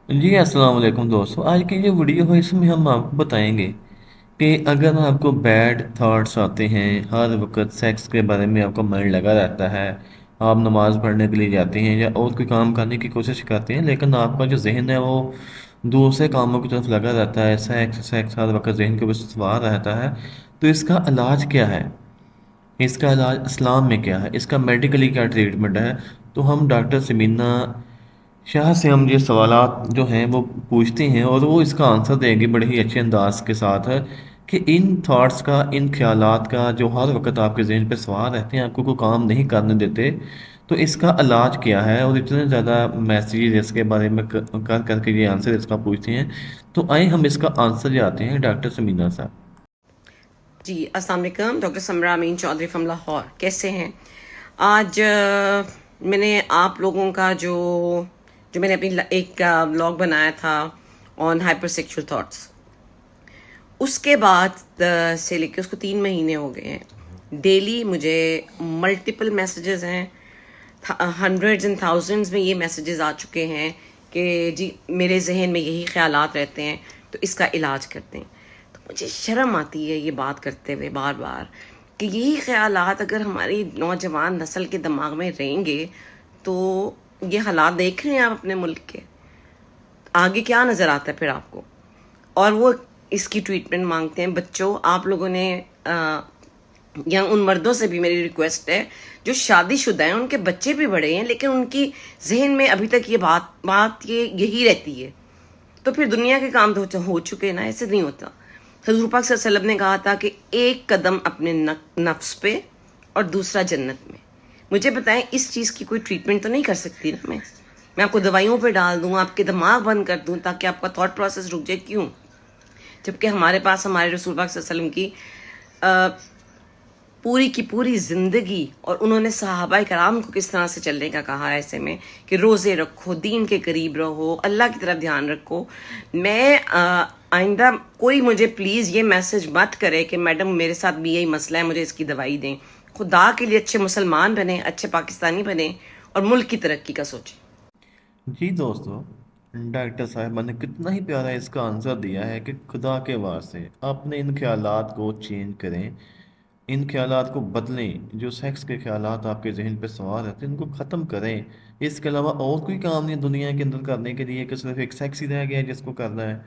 جی अस्सलाम वालेकुम दोस्तों। आज की जो वीडियो है इसमें हम आपको बताएंगे कि अगर आपको बैड थॉट्स आते हैं, हर वक्त सेक्स के बारे में आपका माइंड लगा रहता है, आप नमाज़ पढ़ने के लिए जाते हैं या और कोई काम करने की कोशिश करते हैं, लेकिन आपका जो जहन है वो दूसरे कामों की तरफ लगा रहता है, सेक्स सेक्स हर वक्त जहन के ऊपर सवार रहता है, तो इसका इलाज क्या है? इसका इलाज इस्लाम में क्या है? इसका मेडिकली क्या ट्रीटमेंट है? तो हम डॉक्टर समीना शाह से हम ये सवालात जो हैं वो पूछते हैं और वो इसका आंसर देंगे बड़े ही अच्छे अंदाज के साथ है कि इन थॉट्स का, इन ख्यालात का जो हर वक्त आपके जहन पे सवार रहते हैं, आपको कोई काम नहीं करने देते, तो इसका इलाज क्या है? और इतने ज़्यादा मैसेज इसके बारे में कर करके ये आंसर इसका पूछते हैं। तो आए हम इसका आंसर जाते हैं डॉक्टर समीना साहब। जी अस्सलाम वालेकुम। Doctor Samra Amin Chaudhry from Lahore. कैसे हैं? आज मैंने आप लोगों का जो मैंने अपनी एक व्लॉग बनाया था ऑन हाइपर सेक्सुअल थॉट्स, उसके बाद से लेके उसको 3 महीने हो गए हैं। डेली मुझे मल्टीपल मैसेजेस हैं, हंड्रेड्स एंड थाउजेंड्स में ये मैसेजेस आ चुके हैं कि जी मेरे जहन में यही ख्यालात रहते हैं, तो इसका इलाज करते हैं। तो मुझे शर्म आती है ये बात करते हुए बार बार कि यही ख्यालात अगर हमारी नौजवान नस्ल के दिमाग में रहेंगे तो ये हालात देख रहे हैं आप अपने मुल्क के, आगे क्या नज़र आता है फिर आपको? और वो इसकी ट्रीटमेंट मांगते हैं। बच्चों, आप लोगों ने या उन मर्दों से भी मेरी रिक्वेस्ट है जो शादीशुदा हैं, उनके बच्चे भी बड़े हैं लेकिन उनकी जहन में अभी तक ये बात बात ये यही रहती है, तो फिर दुनिया के काम तो हो चुके हैं ना, ऐसे नहीं होता। हजूर पाक सल्लल्लाहु अलैहि वसल्लम ने कहा था कि एक कदम अपने नफ्स पे और दूसरा जन्नत में। मुझे बताएं, इस चीज़ की कोई ट्रीटमेंट तो नहीं कर सकती ना मैं आपको दवाइयों पे डाल दूं, आपके दिमाग बंद कर दूं ताकि आपका थॉट प्रोसेस रुक जाए? क्यों? जबकि हमारे पास हमारे रसूल पाक सल्लल्लाहु अलैहि वसल्लम की पूरी की पूरी ज़िंदगी, और उन्होंने सहाबाए कराम को किस तरह से चलने का कहा है ऐसे में कि रोज़े रखो, दीन के करीब रहो, अल्लाह की तरफ ध्यान रखो। मैं आइंदा कोई मुझे प्लीज़ ये मैसेज मत करे कि मैडम मेरे साथ भी यही मसला है, मुझे इसकी दवाई दें। खुदा के लिए अच्छे मुसलमान बने, अच्छे पाकिस्तानी बने और मुल्क की तरक्की का सोचें। जी दोस्तों, डॉक्टर साहिबा ने कितना ही प्यारा इसका आंसर दिया है कि खुदा के वास्ते अपने इन ख्यालात को चेंज करें, इन ख्यालात को बदलें। जो सेक्स के ख्यालात आपके जहन पे सवार रहते हैं इनको ख़त्म करें। इसके अलावा और कोई काम नहीं दुनिया के अंदर करने के लिए कि सिर्फ एक सेक्स ही रह गया है जिसको करना है।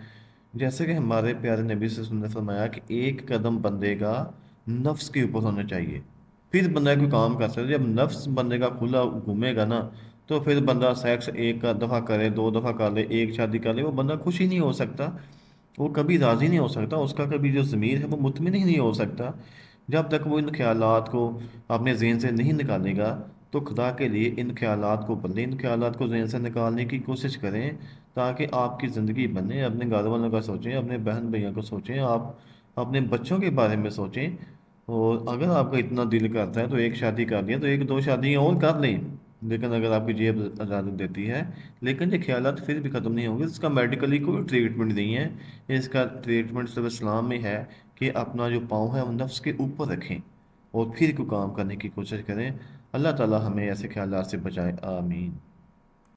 जैसे कि हमारे प्यारे नबी से ने फरमाया कि एक कदम बंदे का नफ्स के ऊपर होना चाहिए, फिर बंदा कोई काम कर सकता है। जब नफ्स बंदे का खुला घूमेगा ना, तो फिर बंदा सेक्स एक दफ़ा करे, दो दफ़ा कर ले, एक शादी कर ले, वो बंदा खुश ही नहीं हो सकता, वो कभी राज़ी नहीं हो सकता, उसका कभी जो ज़मीर है वो मुतमिन ही नहीं हो सकता जब तक वो इन ख्यालात को अपने जहन से नहीं निकालेगा। तो खुदा के लिए इन ख्यालात को बदलें, इन ख्यालात को जहन से निकालने की कोशिश करें ताकि आपकी ज़िंदगी बने। अपने घर वालों का सोचें, अपने बहन भैया को सोचें, आप अपने बच्चों के बारे में सोचें। और अगर आपका इतना दिल करता है तो एक शादी कर लिया तो एक दो शादियाँ और कर लें, लेकिन अगर आपकी जेब इजाज़त देती है। लेकिन ये ख्यालात फिर भी ख़त्म नहीं होंगे, इसका मेडिकली कोई ट्रीटमेंट नहीं है। इसका ट्रीटमेंट सिर्फ इस्लाम में है कि अपना जो पाँव है वो नफ्स के ऊपर रखें और फिर कोई काम करने की कोशिश करें। अल्लाह ताला हमें ऐसे ख्यालात से बचाए, आमीन।